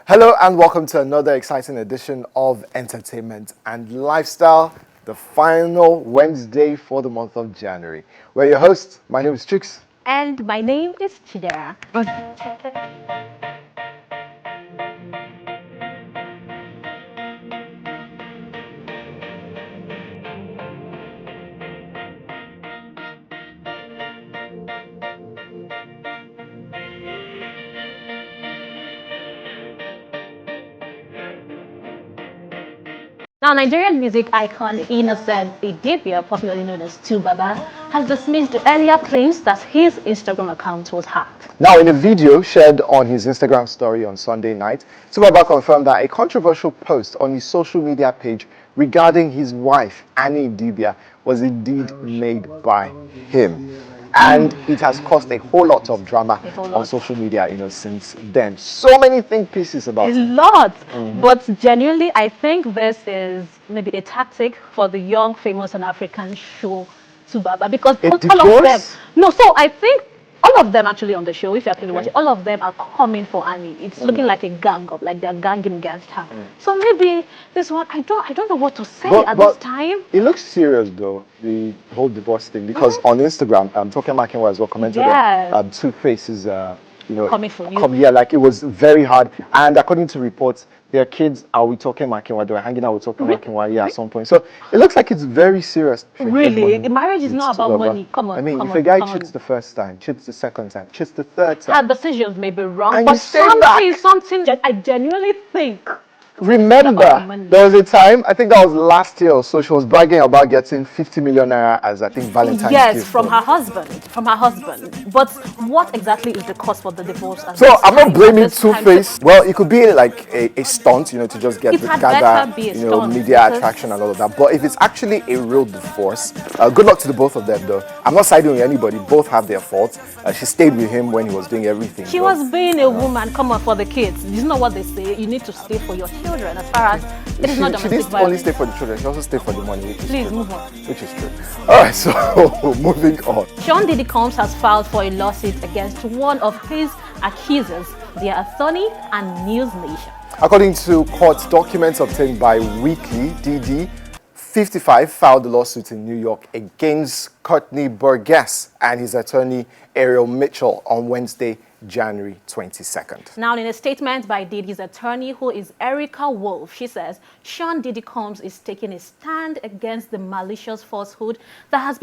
Hello and welcome to another exciting edition of Entertainment and Lifestyle, the final Wednesday for the month of January. We're your hosts. My name is Chicks. And my name is Chidera. Now, Nigerian music icon Innocent Idibia, popularly known as Tubaba, has dismissed earlier claims that his Instagram account was hacked. Now, in a video shared on his Instagram story on Sunday night, Tubaba confirmed that a controversial post on his social media page regarding his wife, Annie Idibia, was indeed made by him. And it has caused a whole lot of drama on social media, since then. So many think pieces about A it. lot. But genuinely, I think this is maybe a tactic for the young, famous, and African show Tubaba because A all of them. divorce? No, so I think all of them actually on the show, if you're actually watching, all of them are coming for Annie. It's looking like a gang up, like they're ganging against her. So maybe this one, I don't know what to say at this time. It looks serious though, the whole divorce thing, because on Instagram, Toke Makinwa as well commented Yes. on Two Faces, Coming for you. yeah, like it was very hard. And according to reports, their kids are with Toke Makinwa, they were hanging out with Toke Makinwa, yeah, at some point. So it looks like it's very serious. Really? The marriage is not about money. Come on. I mean, come if on, a guy come on. cheats the first time, cheats the second time, cheats the third Her time, decisions may be wrong, And but you stay back. something that I genuinely think. remember, money. there was a time, I think that was last year or so, she was bragging about getting 50 million naira as, I think, Valentine's Yes, gift. from her husband. From her husband. But what exactly is the cause for the divorce? At So this I'm time? not blaming At this Two time? Face. Well, it could be like a stunt, to just get It had gather, better be a stunt, media because- attraction and all of that. But if it's actually a real divorce, good luck to the both of them, though. I'm not siding with anybody. Both have their faults. She stayed with him when he was doing everything. She but- was being a woman, come on, for the kids. You know what they say? You need to stay for your children as far as it is not She domestic didn't only violence. stay for the children. She also stayed for the money. Which is Please true. move on. Which is true. All right. So moving on. Sean Diddy Combs has filed for a lawsuit against one of his accusers, their attorney and News Nation. According to court documents obtained by Weekly, DD 55 filed a lawsuit in New York against Courtney Burgess and his attorney Ariel Mitchell on Wednesday, January 22nd. Now, in a statement by Diddy's attorney, who is Erica Wolf, she says Sean Diddy Combs is taking a stand against the malicious falsehood that has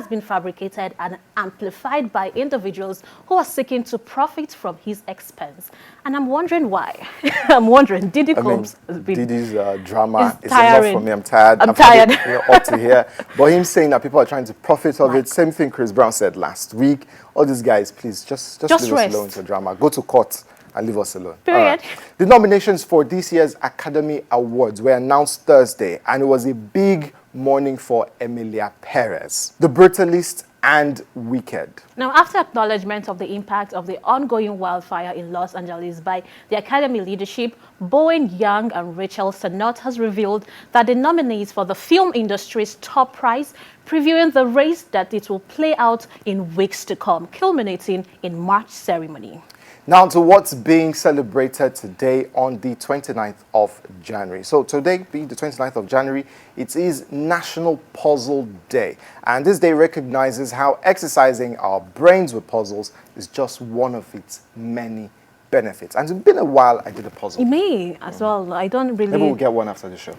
been fabricated and amplified by individuals who are seeking to profit from his expense. And I'm wondering why. I'm wondering, Diddy Combs has been Diddy's drama It's is enough tiring. for me. I'm tired. I'm I've had tired. it, up to here. But him saying that people are trying to profit of it, same thing Chris Brown said last week. All these guys, please, just leave us rest. alone with your drama. Go to court and leave us alone. Period. All right. The nominations for this year's Academy Awards were announced Thursday, and it was a big morning for Emilia Perez, The Brutalist and Wicked. Now, after acknowledgement of the impact of the ongoing wildfire in Los Angeles by the Academy leadership, Bowen Yang and Rachel Sennott has revealed that the nominees for the film industry's top prize, previewing the race that it will play out in weeks to come, culminating in March ceremony. Now to what's being celebrated today on the 29th of January. So today being the 29th of January, it is National Puzzle Day. And this day recognizes how exercising our brains with puzzles is just one of its many benefits. And it's been a while I did a puzzle. Me as well. I don't really... Maybe we'll get one after the show.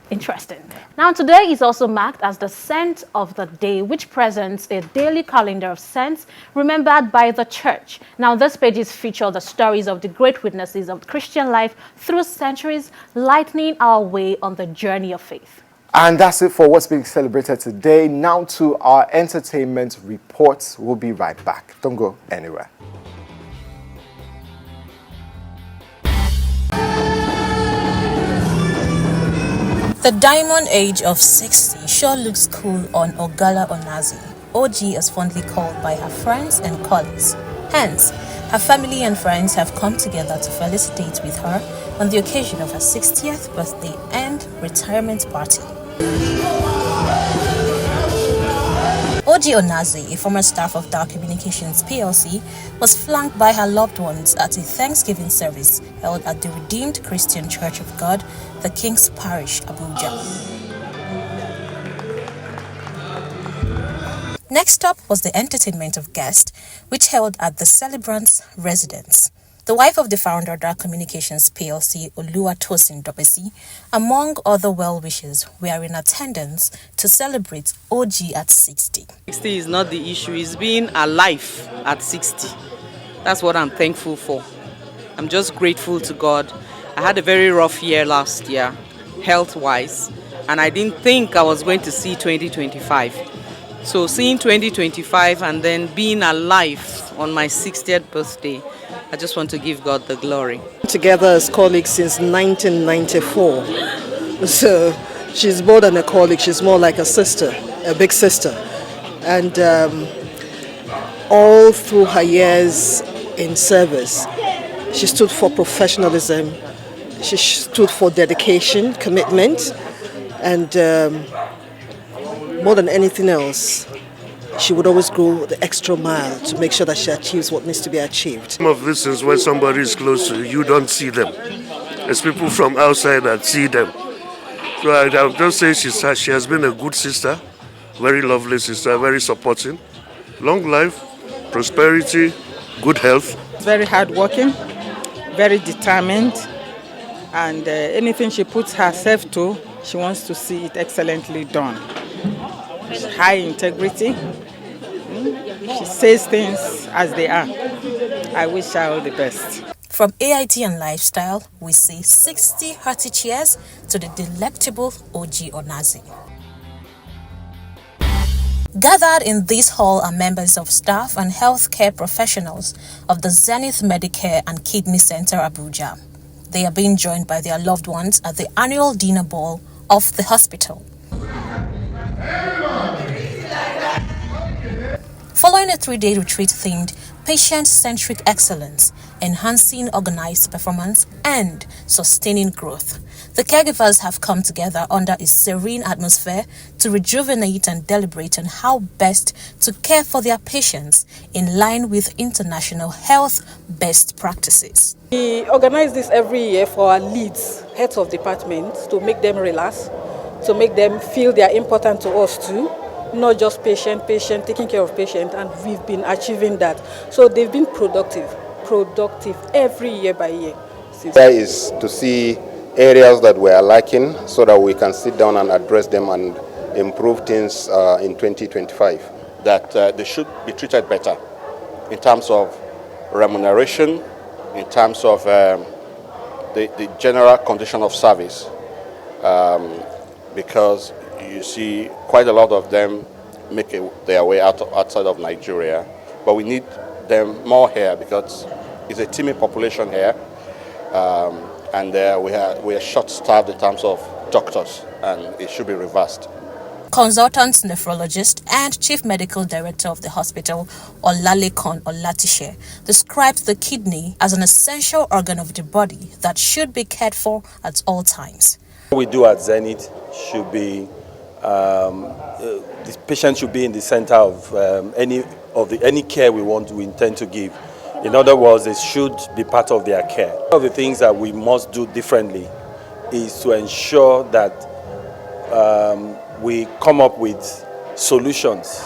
Interesting. Now, today is also marked as the Saint of the Day, which presents a daily calendar of saints remembered by the church. Now, this pages feature the stories of the great witnesses of Christian life through centuries, lightening our way on the journey of faith. And that's it for what's being celebrated today. Now to our entertainment reports. We'll be right back. Don't go anywhere. The diamond age of 60 sure looks cool on Ogala Onazi, OG as fondly called by her friends and colleagues. Hence, her family and friends have come together to felicitate with her on the occasion of her 60th birthday and retirement party. OG Onazi, a former staff of Dar Communications PLC, was flanked by her loved ones at a Thanksgiving service held at the Redeemed Christian Church of God, the King's Parish, Abuja. Next up was the entertainment of guests, which held at the celebrant's residence. The wife of the founder of Dar Communications PLC, Oluwatosin Dobesi, among other well-wishers, were in attendance to celebrate OG at 60. 60 is not the issue, it's being alive at 60. That's what I'm thankful for. I'm just grateful to God. I had a very rough year last year, health-wise, and I didn't think I was going to see 2025. So seeing 2025 and then being alive on my 60th birthday, I just want to give God the glory. Together as colleagues since 1994. So she's more than a colleague, she's more like a sister, a big sister. And all through her years in service, she stood for professionalism, she stood for dedication, commitment, and more than anything else, she would always go the extra mile to make sure that she achieves what needs to be achieved. Some of these things, when somebody is close to you, you don't see them. It's people from outside that see them. So I'll just say she has been a good sister, very lovely sister, very supporting. Long life, prosperity, good health. Very hardworking, very determined, and anything she puts herself to, she wants to see it excellently done. High integrity. She says things as they are. I wish her all the best. From AIT and Lifestyle, we say 60 hearty cheers to the delectable OG Onazi. Gathered in this hall are members of staff and healthcare professionals of the Zenith Medicare and Kidney Center, Abuja. They are being joined by their loved ones at the annual dinner ball of the hospital. Following a 3-day retreat themed patient-centric excellence, enhancing organized performance and sustaining growth, the caregivers have come together under a serene atmosphere to rejuvenate and deliberate on how best to care for their patients in line with international health best practices. We organize this every year for our leads, heads of departments, to make them relax, to make them feel they are important to us too. Not just patient, taking care of patient, and we've been achieving that. So they've been productive every year by year. There is to see areas that we are lacking so that we can sit down and address them and improve things in 2025. That they should be treated better in terms of remuneration, in terms of the general condition of service, because you see quite a lot of them make their way outside of Nigeria, but we need them more here because it's a teeming population here, and we are short-staffed in terms of doctors, and it should be reversed. Consultant nephrologist and chief medical director of the hospital, Olalekan Olatishe, described the kidney as an essential organ of the body that should be cared for at all times. What we do at Zenith should be the patient should be in the center of any care we intend to give. In other words, it should be part of their care. One of the things that we must do differently is to ensure that we come up with solutions,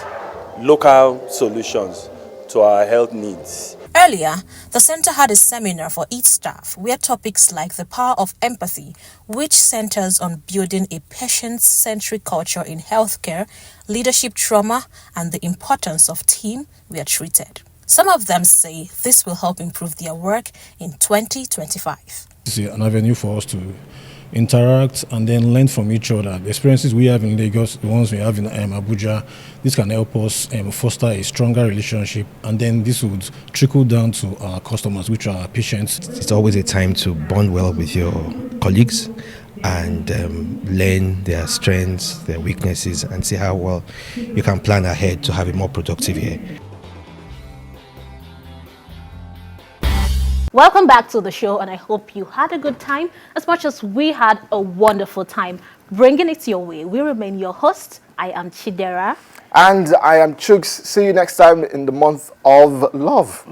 local solutions to our health needs. Earlier, the center had a seminar for its staff where topics like the power of empathy, which centers on building a patient-centric culture in healthcare, leadership trauma, and the importance of team were treated. Some of them say this will help improve their work in 2025. This is an avenue for us to interact and then learn from each other. The experiences we have in Lagos, the ones we have in Abuja, this can help us foster a stronger relationship, and then this would trickle down to our customers, which are our patients. It's always a time to bond well with your colleagues and learn their strengths, their weaknesses, and see how well you can plan ahead to have a more productive year. Welcome back to the show, and I hope you had a good time as much as we had a wonderful time bringing it your way. We remain your host. I am Chidera. And I am Chuks. See you next time in the month of love.